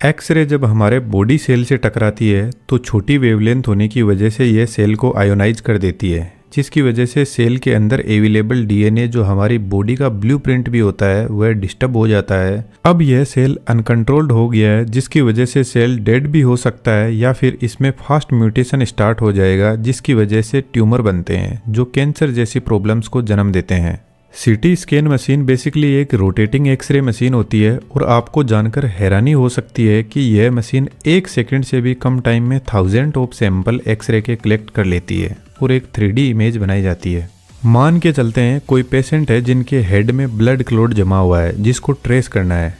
X ray जब हमारे body cell से टकराती है तो छोटी वेवलेंथ होने की वजह से यह सेल को आयोनाइज कर देती है, जिसकी वजह से सेल के अंदर अवेलेबल डीएनए जो हमारी बॉडी का ब्लूप्रिंट भी होता है वह डिस्टर्ब हो जाता है। अब यह सेल अनकंट्रोल्ड हो गया है, जिसकी वजह से सेल डेड भी हो सकता है या फिर इसमें फास्ट म्यूटेशन स्टार्ट हो जाएगा, जिसकी वजह से ट्यूमर बनते हैं जो कैंसर जैसी प्रॉब्लम्स को जन्म देते हैं। सीटी स्कैन मशीन बेसिकली एक रोटेटिंग एक्सरे मशीन होती है और आपको जानकर हैरानी हो सकती है कि यह मशीन 1 सेकंड से भी कम टाइम में 1000 ऑफ सैंपल एक्सरे के कलेक्ट कर लेती है और एक 3D इमेज बनाई जाती है। मान के चलते हैं कोई पेशेंट है जिनके हेड में ब्लड क्लॉट जमा हुआ है जिसको ट्रेस करना है।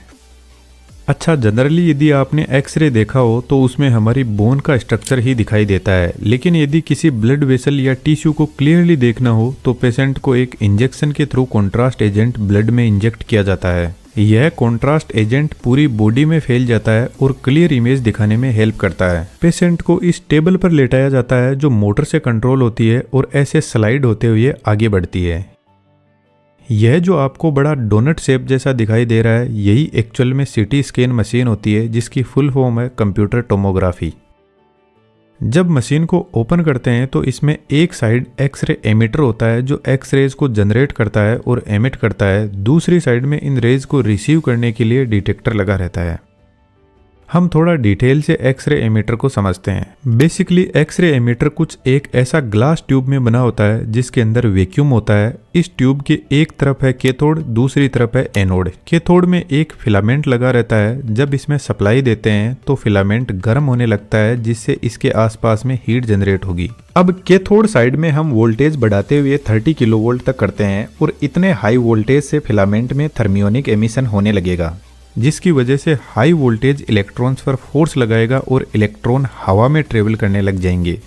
अच्छा, जनरली यदि आपने एक्सरे देखा हो तो उसमें हमारी बोन का स्ट्रक्चर ही दिखाई देता है, लेकिन यदि किसी ब्लड वेसल या टिश्यू को क्लियरली देखना हो तो पेशेंट को एक इंजेक्शन के थ्रू कॉन्ट्रास्ट एजेंट ब्लड में इंजेक्ट किया जाता है। यह कॉन्ट्रास्ट एजेंट पूरी बॉडी में फैल जाता है और क्लियर इमेज दिखाने में हेल्प करता है। पेशेंट को इस टेबल पर लेटाया जाता है जो मोटर से कंट्रोल होती है और ऐसे स्लाइड होते हुए आगे बढ़ती है। यह जो आपको बड़ा डोनट शेप जैसा दिखाई दे रहा है यही एक्चुअल में सीटी स्कैन मशीन होती है, जिसकी फुल फॉर्म है कंप्यूटर टोमोग्राफी। जब मशीन को ओपन करते हैं तो इसमें एक साइड एक्सरे एमिटर होता है जो एक्सरेज को जनरेट करता है और एमिट करता है, दूसरी साइड में इन रेज को रिसीव करने के लिए डिटेक्टर लगा रहता है। हम थोड़ा डिटेल से एक्सरे एमिटर को समझते हैं। बेसिकली एक्सरे एमिटर कुछ एक ऐसा ग्लास ट्यूब में बना होता है जिसके अंदर वैक्यूम होता है। इस ट्यूब के एक तरफ है कैथोड, दूसरी तरफ है एनोड। कैथोड में एक फिलामेंट लगा रहता है। जब इसमें सप्लाई देते हैं तो फिलामेंट गर्म होने लगता है जिससे इसके आसपास में हीट जनरेट होगी। अब कैथोड साइड में हम वोल्टेज बढ़ाते हुए 30 किलोवोल्ट तक करते हैं और इतने हाई वोल्टेज से फिलामेंट में थर्मियोनिक एमिशन होने लगेगा, जिसकी वजह से हाई वोल्टेज इलेक्ट्रॉन्स पर फोर्स लगाएगा और इलेक्ट्रॉन हवा में ट्रेवल करने लग जाएंगे।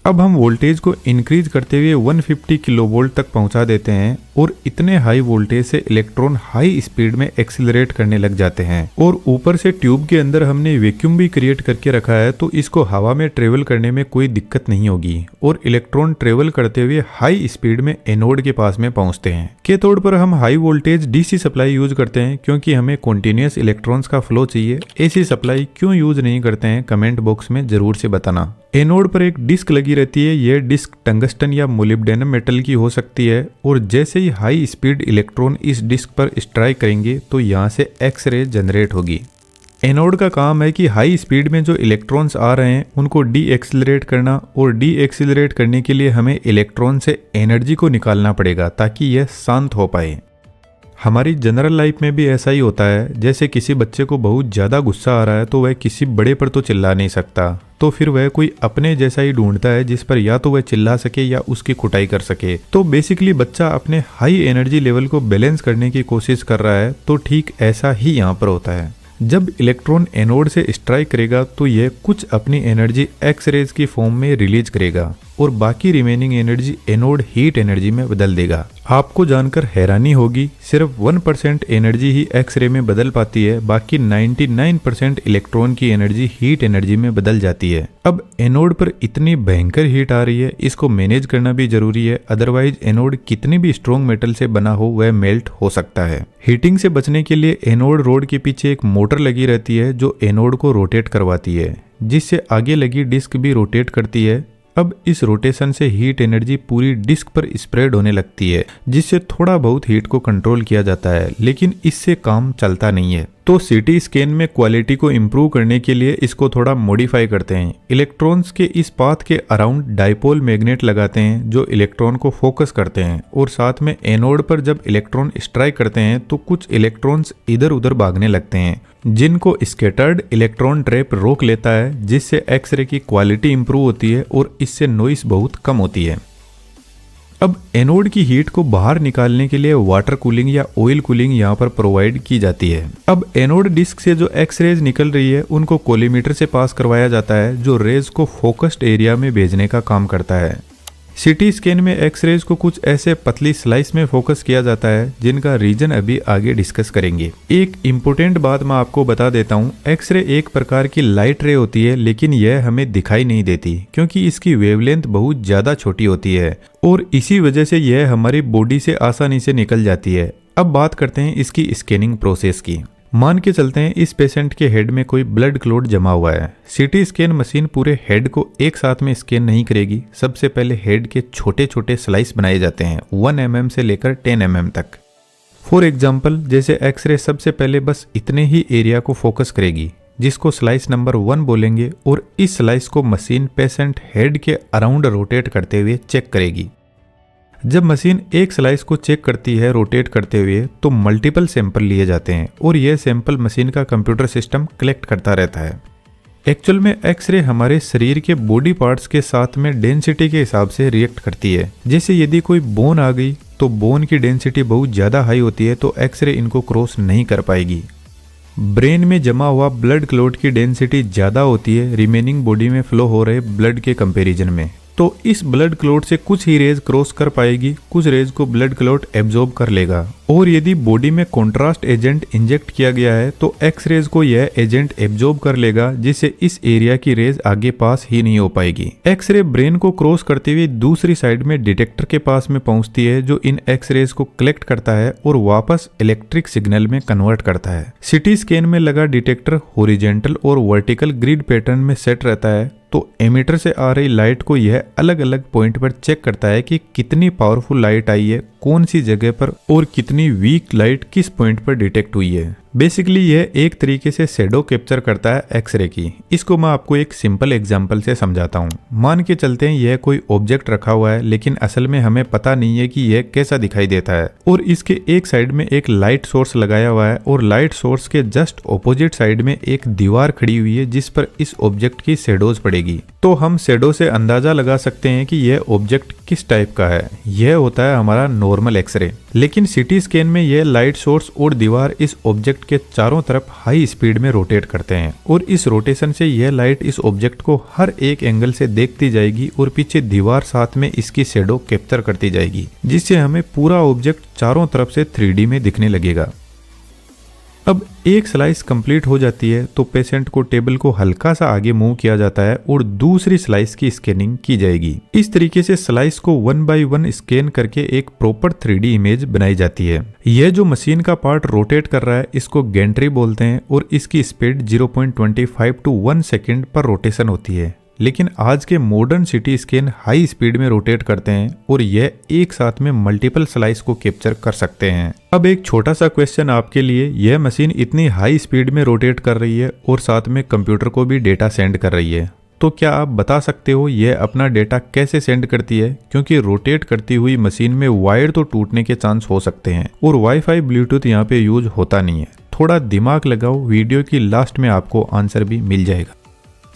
अब हम वोल्टेज को इंक्रीज करते हुए 150 किलोवोल्ट तक पहुंचा देते हैं और इतने हाई वोल्टेज से इलेक्ट्रॉन हाई स्पीड में एक्सीलरेट करने लग जाते हैं। और ऊपर से ट्यूब के अंदर हमने वैक्यूम भी क्रिएट करके रखा है तो इसको हवा में ट्रेवल करने में कोई दिक्कत नहीं होगी और इलेक्ट्रॉन ट्रेवल करते हुए हाई स्पीड में एनोड के पास में पहुंचते हैं। कैथोड पर हम high voltage DC supply use करते हैं क्योंकि हमें कॉन्टिन्यूअस इलेक्ट्रॉन्स का फ्लो चाहिए। एसी सप्लाई क्यों यूज नहीं करते हैं कमेंट बॉक्स में जरूर से बताना। एनोड पर एक डिस्क लगी रहती है। यह डिस्क टंगस्टन या मोलिब्डेनम मेटल की हो सकती है और जैसे ही हाई स्पीड इलेक्ट्रॉन इस डिस्क पर स्ट्राइक करेंगे तो यहाँ से एक्सरे जनरेट होगी। एनोड का काम है कि हाई स्पीड में जो इलेक्ट्रॉन्स आ रहे हैं उनको डी एक्सिलरेट करना, और डी एक्सिलरेट करने के लिए हमें इलेक्ट्रॉन से एनर्जी को निकालना पड़ेगा ताकि यह शांत हो पाए। हमारी जनरल लाइफ में भी ऐसा ही होता है। जैसे किसी बच्चे को बहुत ज़्यादा गुस्सा आ रहा है तो वह किसी बड़े पर तो चिल्ला नहीं सकता, तो फिर वह कोई अपने जैसा ही ढूंढता है जिस पर या तो वह चिल्ला सके या उसकी कुटाई कर सके। तो बेसिकली बच्चा अपने हाई एनर्जी लेवल को बैलेंस करने की कोशिश कर रहा है, तो ठीक ऐसा ही यहाँ पर होता है। जब इलेक्ट्रॉन एनोड से स्ट्राइक करेगा तो यह कुछ अपनी एनर्जी एक्स रेज की फॉर्म में रिलीज करेगा और बाकी remaining energy anode heat energy में बदल देगा। आपको जानकर हैरानी होगी, सिर्फ 1% एनर्जी ही एक्स रे में बदल पाती है, बाकी 99% इलेक्ट्रॉन की एनर्जी हीट एनर्जी में बदल जाती है। अब एनोड पर इतनी भयंकर हीट आ रही है, इसको मैनेज करना भी जरूरी है, अदरवाइज एनोड कितनी भी स्ट्रॉन्ग मेटल से बना हो वह मेल्ट हो सकता है। हीटिंग से बचने के लिए एनोड रोड के पीछे एक मोटर लगी रहती है जो एनोड को रोटेट करवाती है, जिससे आगे लगी डिस्क भी रोटेट करती है। अब इस रोटेशन से हीट एनर्जी पूरी डिस्क पर स्प्रेड होने लगती है, जिससे थोड़ा बहुत हीट को कंट्रोल किया जाता है, लेकिन इससे काम चलता नहीं है। तो सीटी स्कैन में क्वालिटी को इम्प्रूव करने के लिए इसको थोड़ा मॉडिफाई करते हैं। इलेक्ट्रॉन्स के इस पाथ के अराउंड डाइपोल मैग्नेट लगाते हैं जो इलेक्ट्रॉन को फोकस करते हैं, और साथ में एनोड पर जब इलेक्ट्रॉन स्ट्राइक करते हैं तो कुछ इलेक्ट्रॉन्स इधर उधर भागने लगते हैं, जिनको स्कैटर्ड इलेक्ट्रॉन ट्रैप रोक लेता है, जिससे एक्सरे की क्वालिटी इंप्रूव होती है और इससे नॉइस बहुत कम होती है। अब एनोड की हीट को बाहर निकालने के लिए वाटर कूलिंग या ऑयल कूलिंग यहाँ पर प्रोवाइड की जाती है। अब एनोड डिस्क से जो एक्स रेज निकल रही है उनको कोलीमीटर से पास करवाया जाता है जो रेज को फोकस्ड एरिया में भेजने का काम करता है। सीटी स्कैन में एक्सरेज को कुछ ऐसे पतली स्लाइस में फोकस किया जाता है जिनका रीजन अभी आगे डिस्कस करेंगे। एक इम्पोर्टेंट बात मैं आपको बता देता हूँ, एक्सरे एक प्रकार की लाइट रे होती है, लेकिन यह हमें दिखाई नहीं देती क्योंकि इसकी वेवलेंथ बहुत ज़्यादा छोटी होती है और इसी वजह से यह हमारी बॉडी से आसानी से निकल जाती है। अब बात करते हैं इसकी स्कैनिंग प्रोसेस की। मान के चलते हैं इस पेशेंट के हेड में कोई ब्लड क्लॉट जमा हुआ है। सीटी स्कैन मशीन पूरे हेड को एक साथ में स्कैन नहीं करेगी। सबसे पहले हेड के छोटे छोटे स्लाइस बनाए जाते हैं 1 mm से लेकर 10 mm तक। फॉर एग्जाम्पल जैसे एक्सरे सबसे पहले बस इतने ही एरिया को फोकस करेगी, जिसको स्लाइस नंबर 1 बोलेंगे, और इस स्लाइस को मशीन पेशेंट हेड के अराउंड रोटेट करते हुए चेक करेगी। जब मशीन एक स्लाइस को चेक करती है रोटेट करते हुए, तो मल्टीपल सैंपल लिए जाते हैं और यह सैंपल मशीन का कंप्यूटर सिस्टम कलेक्ट करता रहता है। एक्चुअल में एक्सरे हमारे शरीर के बॉडी पार्ट्स के साथ में डेंसिटी के हिसाब से रिएक्ट करती है। जैसे यदि कोई बोन आ गई तो बोन की डेंसिटी बहुत ज़्यादा हाई होती है, तो एक्सरे इनको क्रॉस नहीं कर पाएगी। ब्रेन में जमा हुआ ब्लड क्लॉट की डेंसिटी ज़्यादा होती है रिमेनिंग बॉडी में फ्लो हो रहे ब्लड के कंपैरिजन में, तो इस ब्लड क्लॉट से कुछ ही रेज क्रॉस कर पाएगी, कुछ रेज को ब्लड क्लॉट एब्जॉर्ब कर लेगा। और यदि बॉडी में कॉन्ट्रास्ट एजेंट इंजेक्ट किया गया है तो एक्स रेज को यह एजेंट एब्जॉर्ब कर लेगा, जिससे इस एरिया की रेज आगे पास ही नहीं हो पाएगी। एक्सरे ब्रेन को क्रॉस करते हुए दूसरी साइड में डिटेक्टर के पास में पहुंचती है, जो इन एक्स रेज को कलेक्ट करता है और वापस इलेक्ट्रिक सिग्नल में कन्वर्ट करता है। सिटी स्कैन में लगा डिटेक्टर हॉरिजॉन्टल और वर्टिकल ग्रिड पैटर्न में सेट रहता है, तो एमीटर से आ रही लाइट को यह अलग अलग पॉइंट पर चेक करता है कि कितनी पावरफुल लाइट आई है, कौन सी जगह पर, और कितनी वीक लाइट किस पॉइंट पर डिटेक्ट हुई है। बेसिकली यह एक तरीके से शैडो कैप्चर करता है एक्सरे की। इसको मैं आपको एक सिंपल एग्जांपल से समझाता हूँ। मान के चलते हैं यह कोई ऑब्जेक्ट रखा हुआ है, लेकिन असल में हमें पता नहीं है कि यह कैसा दिखाई देता है, और इसके एक साइड में एक लाइट सोर्स लगाया हुआ है और लाइट सोर्स के जस्ट ऑपोजिट साइड में एक दीवार खड़ी हुई है जिस पर इस ऑब्जेक्ट की शैडोज पड़ेगी। तो हम शैडो से अंदाजा लगा सकते हैं कि यह ऑब्जेक्ट किस टाइप का है। यह होता है हमारा नॉर्मल एक्सरे। लेकिन सिटी स्कैन में यह लाइट सोर्स और दीवार इस ऑब्जेक्ट के चारों तरफ हाई स्पीड में रोटेट करते हैं, और इस रोटेशन से यह लाइट इस ऑब्जेक्ट को हर एक एंगल से देखती जाएगी और पीछे दीवार साथ में इसकी शैडो कैप्चर करती जाएगी, जिससे हमें पूरा ऑब्जेक्ट चारों तरफ से 3D में दिखने लगेगा। अब एक स्लाइस कंप्लीट हो जाती है तो पेशेंट को टेबल को हल्का सा आगे मूव किया जाता है और दूसरी स्लाइस की स्कैनिंग की जाएगी। इस तरीके से स्लाइस को 1 by 1 स्कैन करके एक प्रॉपर 3D इमेज बनाई जाती है। यह जो मशीन का पार्ट रोटेट कर रहा है इसको गैंट्री बोलते हैं, और इसकी स्पीड 0.25 to 1 सेकेंड पर रोटेशन होती है। लेकिन आज के modern CT scan high speed में रोटेट करते हैं और यह एक साथ में मल्टीपल स्लाइस को कैप्चर कर सकते हैं। अब एक छोटा सा क्वेश्चन आपके लिए, यह मशीन इतनी हाई स्पीड में रोटेट कर रही है और साथ में कंप्यूटर को भी डेटा सेंड कर रही है, तो क्या आप बता सकते हो यह अपना डेटा कैसे सेंड करती है? क्योंकि रोटेट करती हुई मशीन में वायर तो टूटने के चांस हो सकते हैं और वाईफाई ब्लूटूथ यहाँ पे यूज होता नहीं है। थोड़ा दिमाग लगाओ, वीडियो की लास्ट में आपको आंसर भी मिल जाएगा।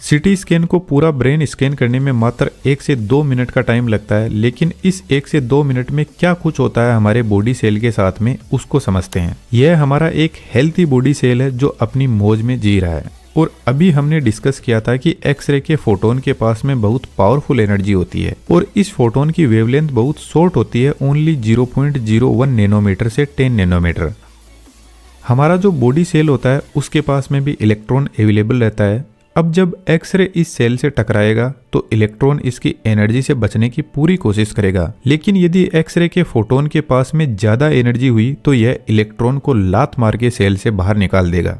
सिटी स्कैन को पूरा ब्रेन स्कैन करने में मात्र 1 से 2 मिनट का टाइम लगता है, लेकिन इस 1 से 2 मिनट में क्या कुछ होता है हमारे बॉडी सेल के साथ में, उसको समझते हैं। यह हमारा एक हेल्थी बॉडी सेल है जो अपनी मौज में जी रहा है। और अभी हमने डिस्कस किया था कि एक्सरे के फोटोन के पास में बहुत पावरफुल एनर्जी होती है और इस फोटोन की वेवलेंथ बहुत शॉर्ट होती है, ओनली 0.01 नैनोमीटर से 10 नैनोमीटर। हमारा जो बॉडी सेल होता है उसके पास में भी इलेक्ट्रॉन अवेलेबल रहता है। अब जब एक्सरे इस सेल से टकराएगा तो इलेक्ट्रॉन इसकी एनर्जी से बचने की पूरी कोशिश करेगा, लेकिन यदि एक्सरे के फोटोन के पास में ज्यादा एनर्जी हुई तो यह इलेक्ट्रॉन को लात मार के सेल से बाहर निकाल देगा,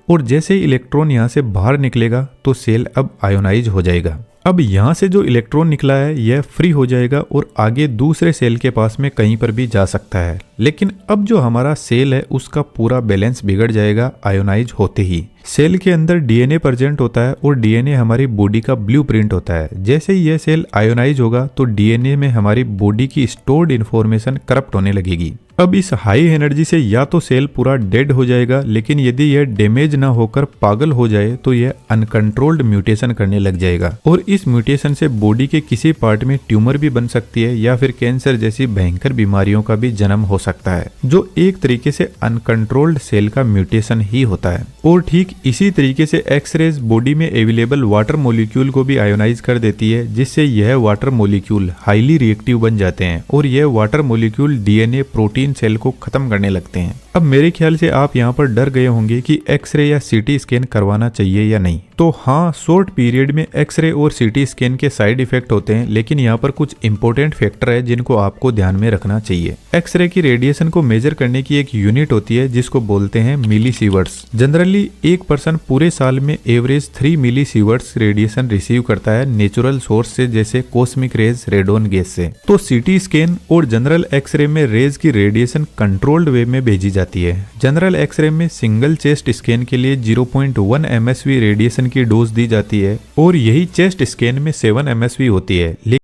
और जैसे ही इलेक्ट्रॉन यहाँ से बाहर निकलेगा तो सेल अब आयोनाइज हो जाएगा। अब यहाँ से जो इलेक्ट्रॉन निकला है यह फ्री हो जाएगा और आगे दूसरे सेल के पास में कहीं पर भी जा सकता है। लेकिन अब जो हमारा सेल है उसका पूरा बैलेंस बिगड़ जाएगा आयोनाइज होते ही। सेल के अंदर डीएनए प्रेजेंट होता है और डीएनए हमारी बॉडी का ब्लूप्रिंट होता है। जैसे ही यह सेल आयोनाइज होगा तो डीएनए में हमारी बॉडी की स्टोर्ड इन्फॉर्मेशन करप्ट होने लगेगी। अब इस हाई एनर्जी से या तो सेल पूरा डेड हो जाएगा, लेकिन यदि यह डैमेज ना होकर पागल हो जाए तो यह अनकंट्रोल्ड म्यूटेशन करने लग जाएगा, और इस म्यूटेशन से बॉडी के किसी पार्ट में ट्यूमर भी बन सकती है या फिर कैंसर जैसी भयंकर बीमारियों का भी जन्म हो सकता है, जो एक तरीके से अनकंट्रोल्ड सेल का म्यूटेशन ही होता है। और ठीक इसी तरीके से एक्सरेज बॉडी में अवेलेबल वाटर मॉलिक्यूल को भी आयोनाइज कर देती है, जिससे यह वाटर मॉलिक्यूल हाईली रिएक्टिव बन जाते हैं और यह water molecule DNA, protein protein cell को खत्म करने लगते हैं। अब मेरे ख्याल से आप यहाँ पर डर गए होंगे कि एक्सरे या सीटी स्कैन करवाना चाहिए या नहीं। तो हाँ, शॉर्ट पीरियड में एक्सरे और सीटी स्कैन के साइड इफेक्ट होते हैं, लेकिन यहाँ पर कुछ इंपॉर्टेंट फैक्टर है जिनको आपको ध्यान में रखना चाहिए। एक्सरे की रेडिएशन को मेजर करने की एक यूनिट होती है जिसको बोलते हैं मिलीसीवर्ट्स। जनरली एक पर्सन पूरे साल में एवरेज 3 मिलीसीवर्ट्स रेडिएशन रिसीव करता है नेचुरल सोर्स से, जैसे कॉस्मिक रेज, रेडोन गैस से। तो सीटी स्कैन और जनरल एक्सरे में रेज की रेडिएशन कंट्रोल्ड वे में भेजी जाती है। जनरल एक्सरे में सिंगल चेस्ट स्कैन के लिए 0.1 MSV रेडिएशन की डोज दी जाती है और यही चेस्ट स्कैन में 7 MSV होती है।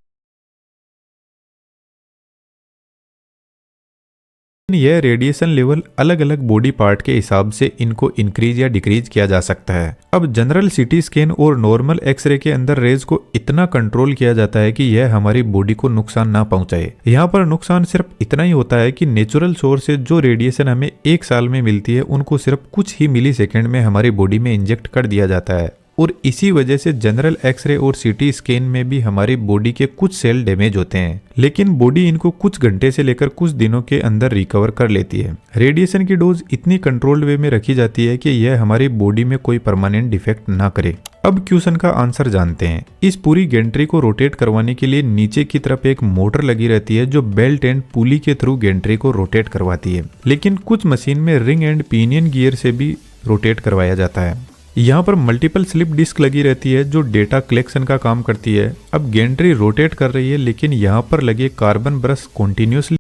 यह रेडिएशन लेवल अलग अलग बॉडी पार्ट के हिसाब से इनको इंक्रीज या डिक्रीज किया जा सकता है। अब जनरल सीटी स्कैन और नॉर्मल एक्सरे के अंदर रेज को इतना कंट्रोल किया जाता है कि यह हमारी बॉडी को नुकसान ना पहुंचाए। यहाँ पर नुकसान सिर्फ इतना ही होता है कि नेचुरल सोर्स से जो रेडिएशन हमें एक साल में मिलती है उनको सिर्फ कुछ ही मिली सेकेंड में हमारी बॉडी में इंजेक्ट कर दिया जाता है, और इसी वजह से जनरल एक्सरे और सीटी स्कैन में भी हमारी बॉडी के कुछ सेल डैमेज होते हैं, लेकिन बॉडी इनको कुछ घंटे से लेकर कुछ दिनों के अंदर रिकवर कर लेती है। रेडिएशन की डोज इतनी कंट्रोल्ड वे में रखी जाती है कि यह हमारी बॉडी में कोई परमानेंट डिफेक्ट ना करे। अब क्वेश्चन का आंसर जानते हैं। इस पूरी गेंट्री को रोटेट करवाने के लिए नीचे की तरफ एक मोटर लगी रहती है जो बेल्ट एंड पुली के थ्रू गेंट्री को रोटेट करवाती है, लेकिन कुछ मशीन में रिंग एंड पिनियन गियर से भी रोटेट करवाया जाता है। यहाँ पर मल्टीपल स्लिप डिस्क लगी रहती है जो डेटा कलेक्शन का काम करती है। अब गेंट्री रोटेट कर रही है, लेकिन यहाँ पर लगे कार्बन ब्रश कॉन्टिन्यूसली